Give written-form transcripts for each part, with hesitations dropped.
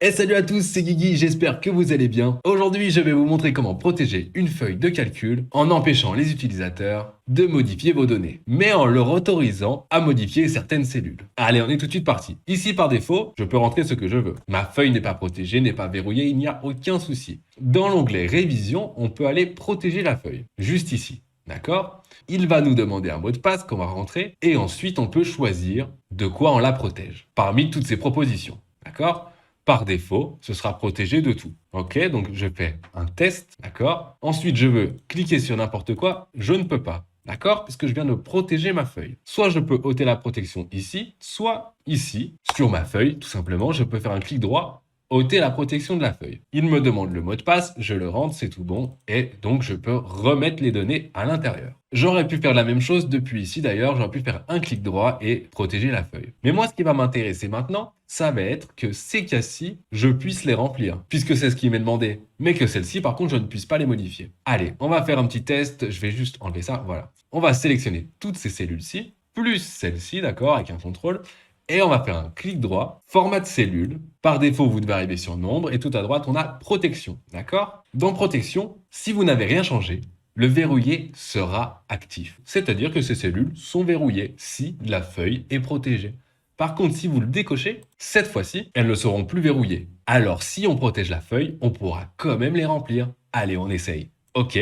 Et salut à tous, c'est Guigui, j'espère que vous allez bien. Aujourd'hui, je vais vous montrer comment protéger une feuille de calcul en empêchant les utilisateurs de modifier vos données, mais en leur autorisant à modifier certaines cellules. Allez, on est tout de suite parti. Ici, par défaut, je peux rentrer ce que je veux. Ma feuille n'est pas protégée, n'est pas verrouillée, il n'y a aucun souci. Dans l'onglet Révision, on peut aller protéger la feuille, juste ici. D'accord? Il va nous demander un mot de passe qu'on va rentrer et ensuite on peut choisir de quoi on la protège parmi toutes ces propositions. D'accord? Par défaut, ce sera protégé de tout. Ok, donc je fais un test, d'accord? Ensuite, je veux cliquer sur n'importe quoi, je ne peux pas. D'accord? Puisque je viens de protéger ma feuille. Soit je peux ôter la protection ici, soit ici, sur ma feuille, tout simplement, je peux faire un clic droit, ôter la protection de la feuille. Il me demande le mot de passe, je le rentre, c'est tout bon, et donc je peux remettre les données à l'intérieur. J'aurais pu faire la même chose depuis ici d'ailleurs, j'aurais pu faire un clic droit et protéger la feuille. Mais moi, ce qui va m'intéresser maintenant, ça va être que ces cas-ci, je puisse les remplir, puisque c'est ce qui m'est demandé. Mais que celles-ci, par contre, je ne puisse pas les modifier. Allez, on va faire un petit test, je vais juste enlever ça, voilà. On va sélectionner toutes ces cellules-ci, plus celle-ci, d'accord, avec un contrôle, et on va faire un clic droit, format de cellule. Par défaut, vous devez arriver sur nombre et tout à droite, on a protection. D'accord? Dans protection, si vous n'avez rien changé, le verrouillé sera actif. C'est-à-dire que ces cellules sont verrouillées si la feuille est protégée. Par contre, si vous le décochez, cette fois-ci, elles ne seront plus verrouillées. Alors, si on protège la feuille, on pourra quand même les remplir. Allez, on essaye. Ok,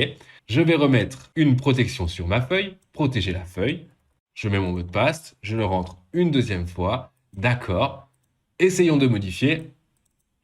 je vais remettre une protection sur ma feuille, protéger la feuille. Je mets mon mot de passe, je le rentre une deuxième fois. D'accord. Essayons de modifier.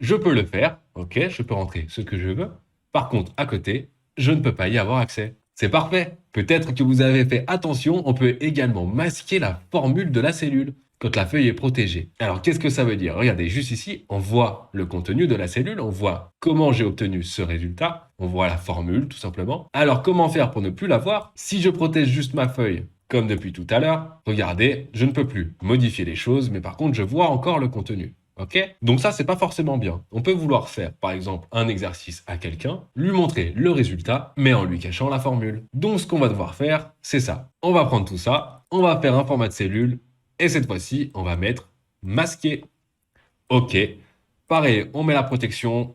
Je peux le faire. Ok, je peux rentrer ce que je veux. Par contre, à côté, je ne peux pas y avoir accès. C'est parfait. Peut-être que vous avez fait attention, on peut également masquer la formule de la cellule quand la feuille est protégée. Alors, qu'est-ce que ça veut dire? Regardez, juste ici, on voit le contenu de la cellule, on voit comment j'ai obtenu ce résultat, on voit la formule, tout simplement. Alors, comment faire pour ne plus la voir? Si je protège juste ma feuille, comme depuis tout à l'heure, regardez, je ne peux plus modifier les choses, mais par contre, je vois encore le contenu. Ok? Donc ça, c'est pas forcément bien. On peut vouloir faire, par exemple, un exercice à quelqu'un, lui montrer le résultat, mais en lui cachant la formule. Donc ce qu'on va devoir faire, c'est ça. On va prendre tout ça, on va faire un format de cellule, et cette fois-ci, on va mettre masqué. Ok. Pareil, on met la protection.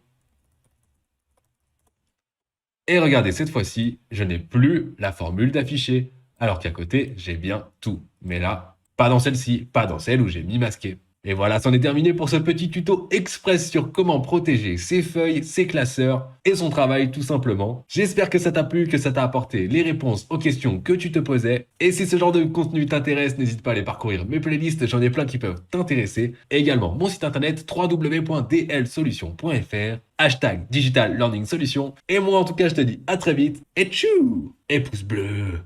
Et regardez, cette fois-ci, je n'ai plus la formule d'afficher. Alors qu'à côté, j'ai bien tout. Mais là, pas dans celle-ci, pas dans celle où j'ai mis masqué. Et voilà, c'en est terminé pour ce petit tuto express sur comment protéger ses feuilles, ses classeurs et son travail tout simplement. J'espère que ça t'a plu, que ça t'a apporté les réponses aux questions que tu te posais. Et si ce genre de contenu t'intéresse, n'hésite pas à aller parcourir mes playlists, j'en ai plein qui peuvent t'intéresser. Et également mon site internet www.dlsolution.fr, hashtag Digital Learning Solution. Et moi en tout cas, je te dis à très vite et tchou et pouce bleu.